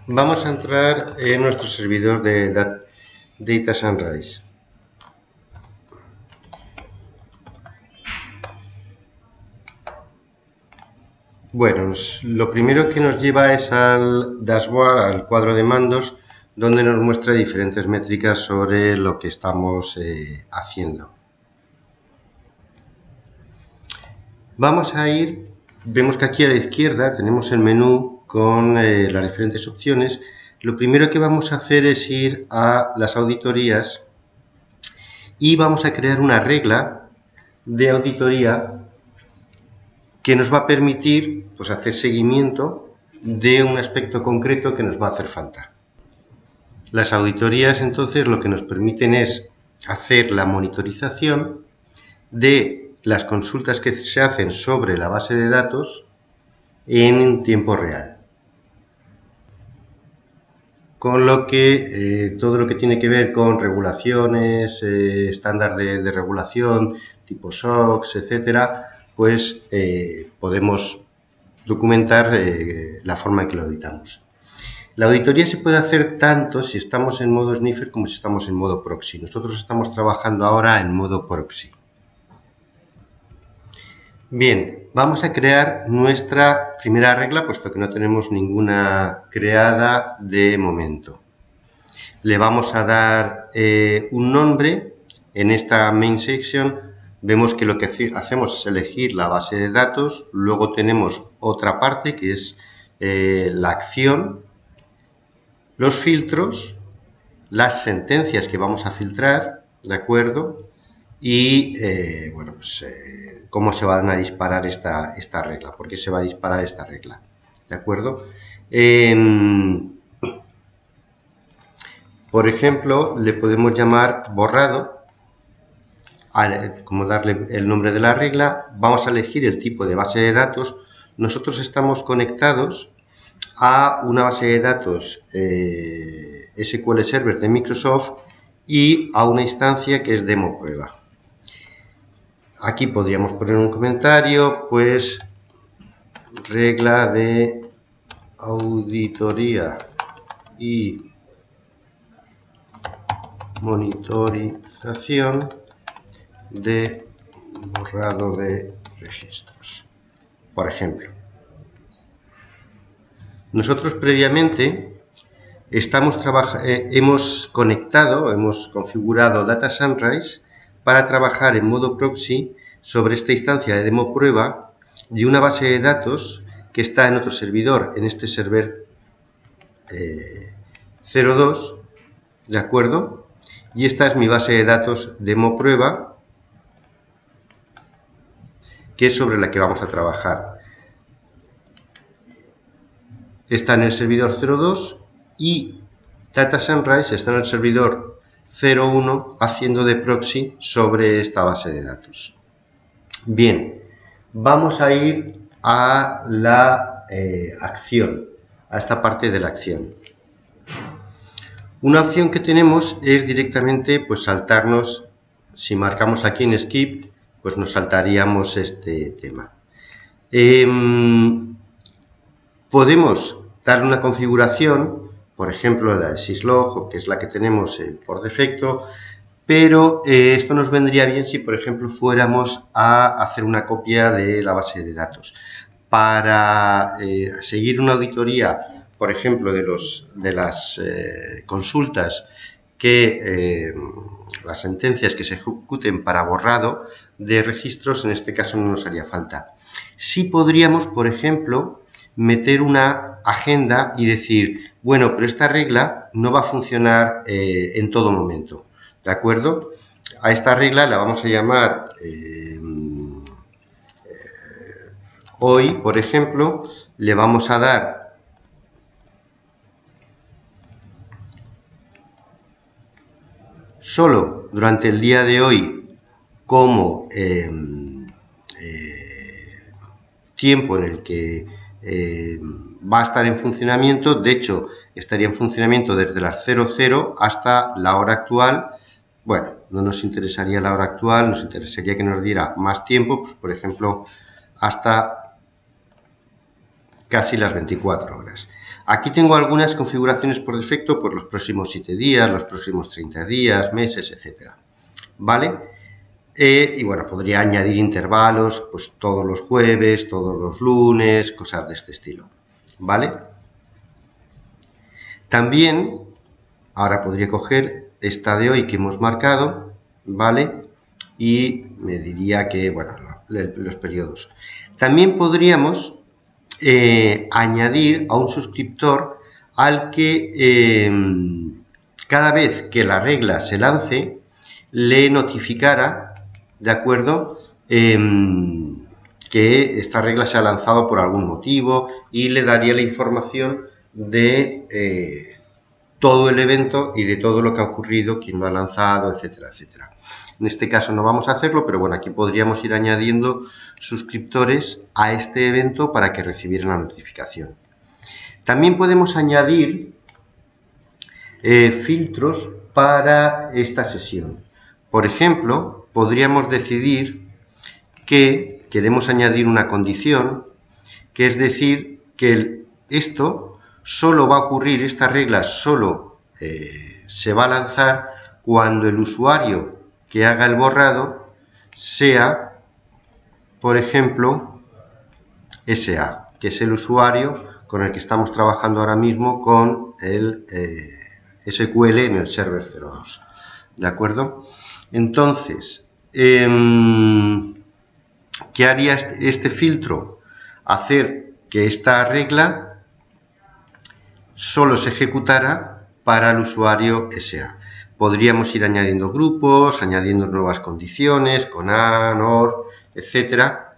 Vamos a entrar en nuestro servidor de Data Sunrise. Bueno, lo primero que nos lleva es al dashboard, al cuadro de mandos, donde nos muestra diferentes métricas sobre lo que estamos haciendo. Vamos a ir, vemos que aquí a la izquierda tenemos el menú con las diferentes opciones. Lo primero que vamos a hacer es ir a las auditorías y vamos a crear una regla de auditoría que nos va a permitir pues, hacer seguimiento de un aspecto concreto que nos va a hacer falta. Las auditorías entonces lo que nos permiten es hacer la monitorización de las consultas que se hacen sobre la base de datos en tiempo real. Con lo que todo lo que tiene que ver con regulaciones, estándar de regulación, tipo SOX, etcétera, pues podemos documentar la forma en que lo auditamos. La auditoría se puede hacer tanto si estamos en modo sniffer como si estamos en modo proxy. Nosotros estamos trabajando ahora en modo proxy. Bien, vamos a crear nuestra primera regla, puesto que no tenemos ninguna creada de momento. Le vamos a dar un nombre. En esta main section vemos que lo que hacemos es elegir la base de datos. Luego tenemos otra parte que es la acción, los filtros, las sentencias que vamos a filtrar, ¿de acuerdo? Y bueno, pues cómo se van a disparar esta regla, por qué se va a disparar esta regla, ¿de acuerdo? Por ejemplo, le podemos llamar borrado, como darle el nombre de la regla. Vamos a elegir el tipo de base de datos. Nosotros estamos conectados a una base de datos SQL Server de Microsoft y a una instancia que es demo prueba. Aquí podríamos poner un comentario, pues regla de auditoría y monitorización de borrado de registros, por ejemplo. Nosotros previamente hemos configurado Data Sunrise para trabajar en modo proxy sobre esta instancia de demo prueba de una base de datos que está en otro servidor, en este server 02, ¿de acuerdo? Y esta es mi base de datos demo prueba, que es sobre la que vamos a trabajar. Está en el servidor 02 y Data Sunrise está en el servidor 01 haciendo de proxy sobre esta base de datos. Bien, vamos a ir a la acción, a esta parte de la acción. Una opción que tenemos es directamente pues saltarnos, si marcamos aquí en skip, pues nos saltaríamos este tema. Podemos darle una configuración, por ejemplo la de syslog, que es la que tenemos por defecto, pero esto nos vendría bien si, por ejemplo, fuéramos a hacer una copia de la base de datos. Para seguir una auditoría, por ejemplo, de las consultas, las sentencias que se ejecuten para borrado de registros, en este caso no nos haría falta. Sí podríamos, por ejemplo, meter una agenda y decir, bueno, pero esta regla no va a funcionar en todo momento, ¿de acuerdo? A esta regla la vamos a llamar hoy, por ejemplo, le vamos a dar solo durante el día de hoy como tiempo en el que va a estar en funcionamiento. De hecho, estaría en funcionamiento desde las 00 hasta la hora actual. Bueno, no nos interesaría la hora actual, nos interesaría que nos diera más tiempo, pues por ejemplo, hasta casi las 24 horas. Aquí tengo algunas configuraciones por defecto por los próximos 7 días, los próximos 30 días, meses, etcétera. ¿Vale? Y bueno, podría añadir intervalos, pues todos los jueves, todos los lunes, cosas de este estilo. ¿Vale? También, ahora podría coger esta de hoy que hemos marcado, ¿vale? Y me diría que, bueno, los periodos. También podríamos añadir a un suscriptor al que cada vez que la regla se lance le notificara, ¿de acuerdo?, que esta regla se ha lanzado por algún motivo y le daría la información de todo el evento y de todo lo que ha ocurrido, quién lo ha lanzado, etcétera, etcétera. En este caso no vamos a hacerlo, pero bueno, aquí podríamos ir añadiendo suscriptores a este evento para que recibieran la notificación. También podemos añadir filtros para esta sesión. Por ejemplo, podríamos decidir que queremos añadir una condición, que es decir, que esto solo va a ocurrir, esta regla solo se va a lanzar cuando el usuario que haga el borrado sea, por ejemplo, SA, que es el usuario con el que estamos trabajando ahora mismo con el SQL en el server 02. ¿De acuerdo? Entonces, ¿qué haría este filtro? Hacer que esta regla solo se ejecutara para el usuario SA. Podríamos ir añadiendo grupos, añadiendo nuevas condiciones, con AND, OR, etcétera,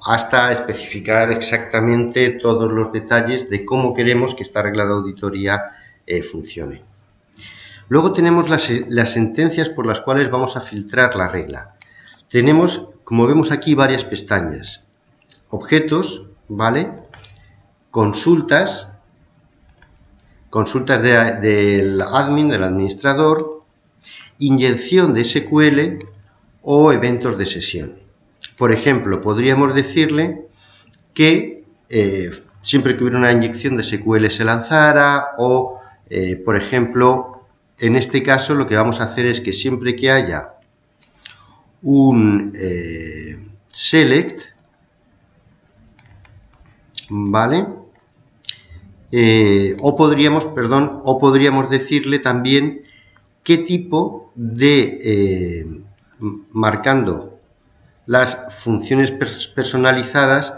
hasta especificar exactamente todos los detalles de cómo queremos que esta regla de auditoría funcione. Luego tenemos las sentencias por las cuales vamos a filtrar la regla. Tenemos, como vemos aquí, varias pestañas. Objetos, ¿vale? Consultas del admin, del administrador, inyección de SQL o eventos de sesión. Por ejemplo, podríamos decirle que siempre que hubiera una inyección de SQL se lanzara o, por ejemplo, en este caso lo que vamos a hacer es que siempre que haya un select, ¿vale? O podríamos decirle también qué tipo de, marcando las funciones personalizadas,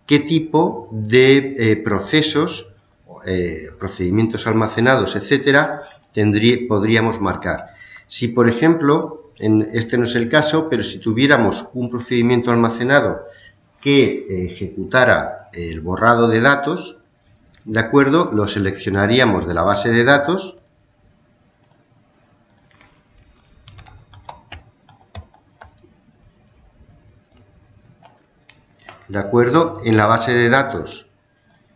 qué tipo de procesos, procedimientos almacenados, etcétera, podríamos marcar. Si, por ejemplo, este no es el caso, pero si tuviéramos un procedimiento almacenado que ejecutara el borrado de datos, ¿de acuerdo? Lo seleccionaríamos de la base de datos. ¿De acuerdo? En la base de datos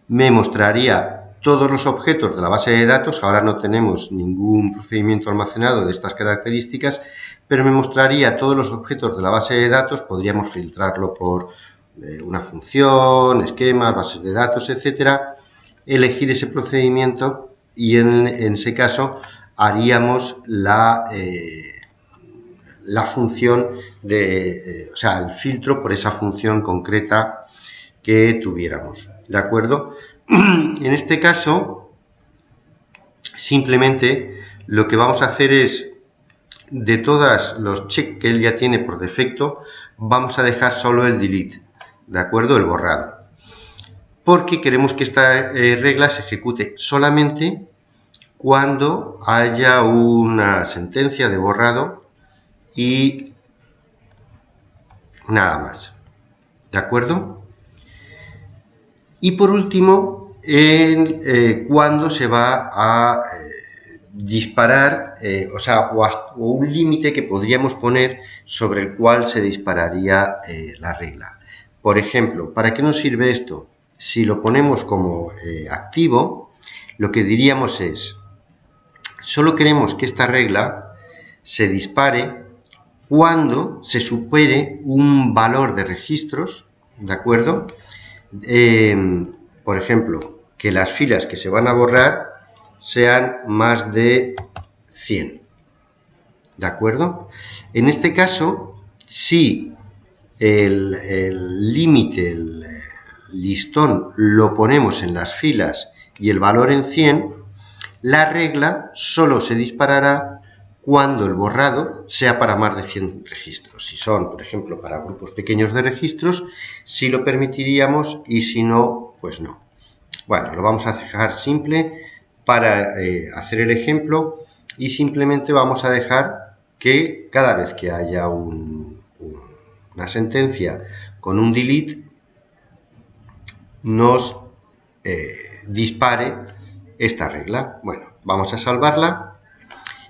me mostraría todos los objetos de la base de datos. Ahora no tenemos ningún procedimiento almacenado de estas características, pero me mostraría todos los objetos de la base de datos. Podríamos filtrarlo por una función, esquemas, bases de datos, etcétera. Elegir ese procedimiento y en ese caso haríamos la función o sea, el filtro por esa función concreta que tuviéramos, ¿de acuerdo? En este caso, simplemente lo que vamos a hacer es, de todos los checks que él ya tiene por defecto, vamos a dejar solo el delete, ¿de acuerdo? El borrado. Porque queremos que esta regla se ejecute solamente cuando haya una sentencia de borrado y nada más, ¿de acuerdo? Y por último, cuando se va a disparar, o un límite que podríamos poner sobre el cual se dispararía la regla. Por ejemplo, ¿para qué nos sirve esto? Si lo ponemos como activo, lo que diríamos es, solo queremos que esta regla se dispare cuando se supere un valor de registros, ¿de acuerdo? por ejemplo, que las filas que se van a borrar sean más de 100. ¿De acuerdo? En este caso, si el límite, el listón, lo ponemos en las filas y el valor en 100, la regla solo se disparará cuando el borrado sea para más de 100 registros. Si son, por ejemplo, para grupos pequeños de registros, sí lo permitiríamos, y si no, pues no. Bueno, lo vamos a dejar simple para hacer el ejemplo, y simplemente vamos a dejar que cada vez que haya una sentencia con un delete nos dispare esta regla. Bueno, vamos a salvarla.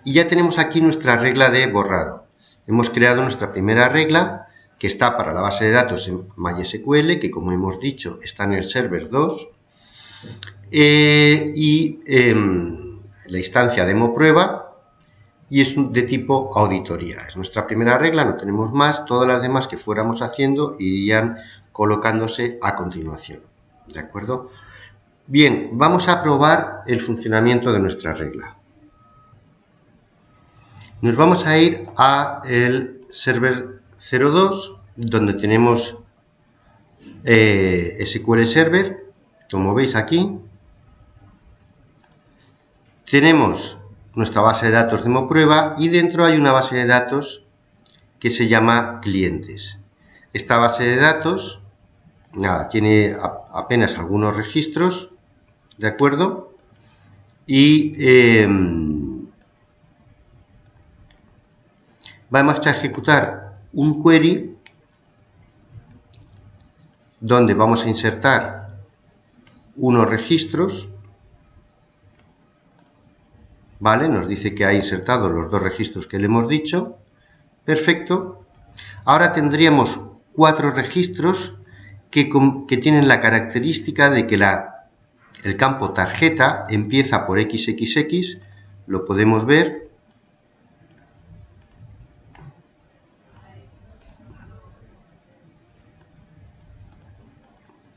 Y ya tenemos aquí nuestra regla de borrado. Hemos creado nuestra primera regla, que está para la base de datos en MySQL, que como hemos dicho está en el server 2. La instancia demo prueba, y es de tipo auditoría. Es nuestra primera regla, no tenemos más. Todas las demás que fuéramos haciendo irían colocándose a continuación. ¿De acuerdo? Bien, vamos a probar el funcionamiento de nuestra regla. Nos vamos a ir a el server 02, donde tenemos SQL Server, como veis aquí. Tenemos nuestra base de datos demo prueba, y dentro hay una base de datos que se llama clientes. Esta base de datos, nada, tiene apenas algunos registros, ¿de acuerdo? Y vamos a ejecutar un query donde vamos a insertar unos registros. Vale, nos dice que ha insertado los dos registros que le hemos dicho. Perfecto. Ahora tendríamos 4 registros que tienen la característica de que el campo tarjeta empieza por XXX, lo podemos ver.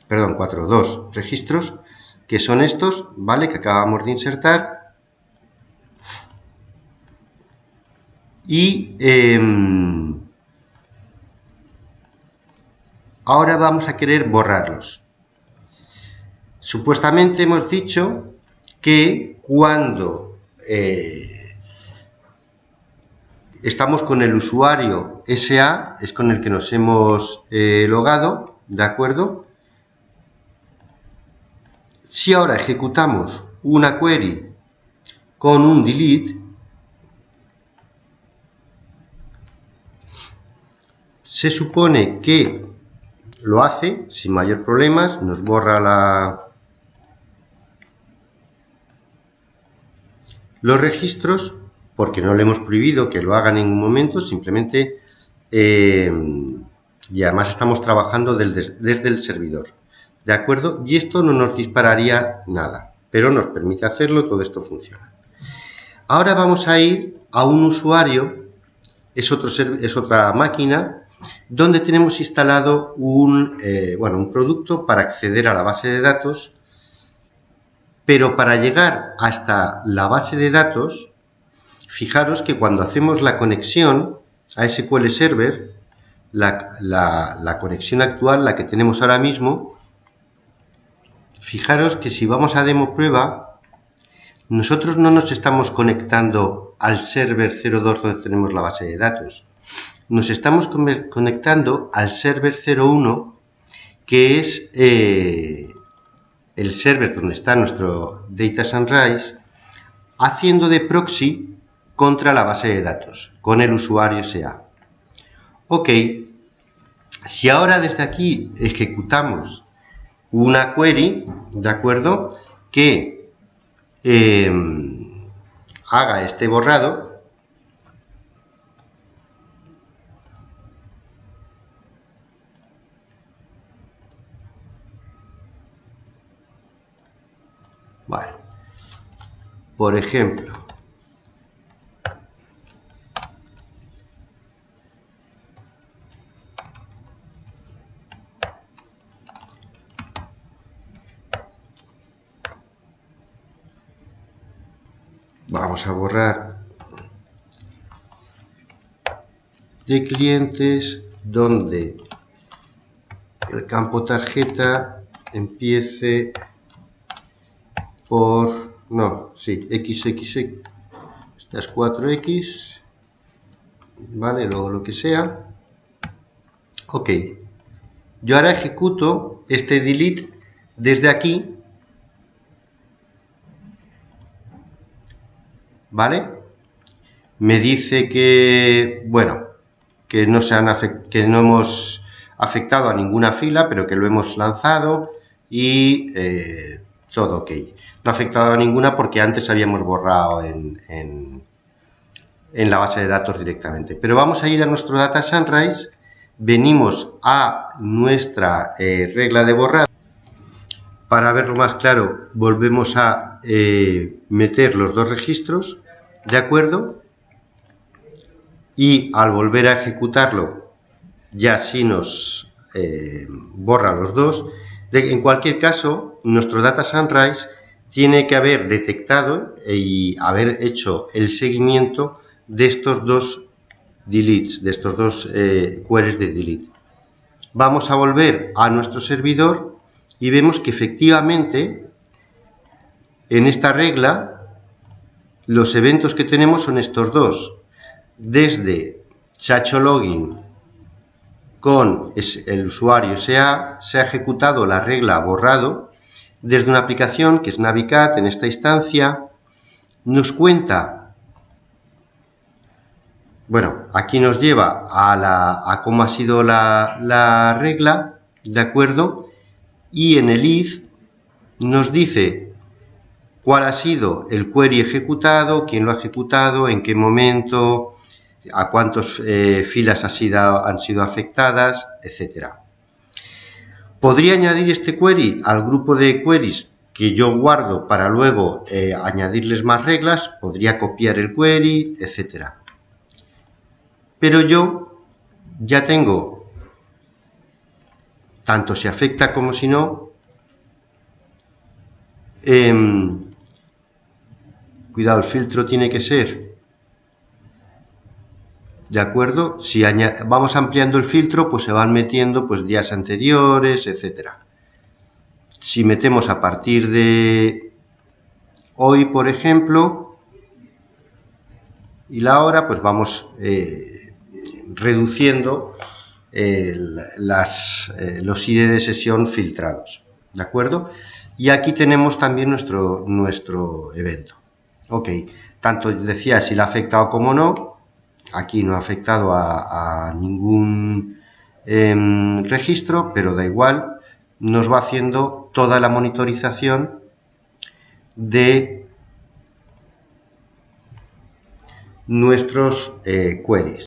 Perdón, 2 registros, que son estos, ¿vale? Que acabamos de insertar. Y ahora vamos a querer borrarlos. Supuestamente hemos dicho que cuando estamos con el usuario SA, es con el que nos hemos logado, ¿de acuerdo? Si ahora ejecutamos una query con un delete, se supone que lo hace sin mayor problemas, nos borra los registros, porque no le hemos prohibido que lo hagan en un momento, simplemente, y además estamos trabajando desde el servidor, ¿de acuerdo? Y esto no nos dispararía nada, pero nos permite hacerlo, todo esto funciona. Ahora vamos a ir a un usuario, es otra máquina, donde tenemos instalado un producto para acceder a la base de datos, pero para llegar hasta la base de datos, fijaros que cuando hacemos la conexión a SQL Server, la conexión actual, la que tenemos ahora mismo, fijaros que si vamos a demo prueba, nosotros no nos estamos conectando al server 02 donde tenemos la base de datos. Nos estamos conectando al server 01, que es el server donde está nuestro Data Sunrise, haciendo de proxy contra la base de datos, con el usuario SA. Ok, si ahora desde aquí ejecutamos una query, ¿de acuerdo?, que haga este borrado, bueno, por ejemplo, Vamos a borrar de clientes donde el campo tarjeta empiece por, no, sí, XX, esta es 4X, vale, luego lo que sea. Ok, yo ahora ejecuto este delete desde aquí, ¿vale? Me dice que, bueno, que no hemos afectado a ninguna fila, pero que lo hemos lanzado y todo ok. No ha afectado a ninguna porque antes habíamos borrado en la base de datos directamente. Pero vamos a ir a nuestro Data Sunrise, venimos a nuestra regla de borrado. Para verlo más claro, volvemos a meter los dos registros, ¿de acuerdo? Y al volver a ejecutarlo, ya sí nos borra los dos. En cualquier caso, nuestro Data Sunrise tiene que haber detectado y haber hecho el seguimiento de estos dos deletes, de estos dos queries de delete. Vamos a volver a nuestro servidor y vemos que efectivamente en esta regla los eventos que tenemos son estos dos. Desde Chacho Login con el usuario SA se ha ejecutado la regla borrado desde una aplicación que es Navicat. En esta instancia nos cuenta, bueno, aquí nos lleva a cómo ha sido la regla, ¿de acuerdo? Y en el if nos dice cuál ha sido el query ejecutado, quién lo ha ejecutado, en qué momento, a cuántas filas han sido afectadas, etc. Podría añadir este query al grupo de queries que yo guardo para luego añadirles más reglas, podría copiar el query, etc. Pero yo ya tengo, tanto si afecta como si no, cuidado, el filtro tiene que ser, ¿de acuerdo? Si vamos ampliando el filtro, pues se van metiendo pues días anteriores, etcétera. Si metemos a partir de hoy, por ejemplo, y la hora, pues vamos reduciendo los ID de sesión filtrados, ¿de acuerdo? Y aquí tenemos también nuestro evento. Ok, tanto decía si le ha afectado como no. Aquí no ha afectado a ningún registro, pero da igual, nos va haciendo toda la monitorización de nuestros queries.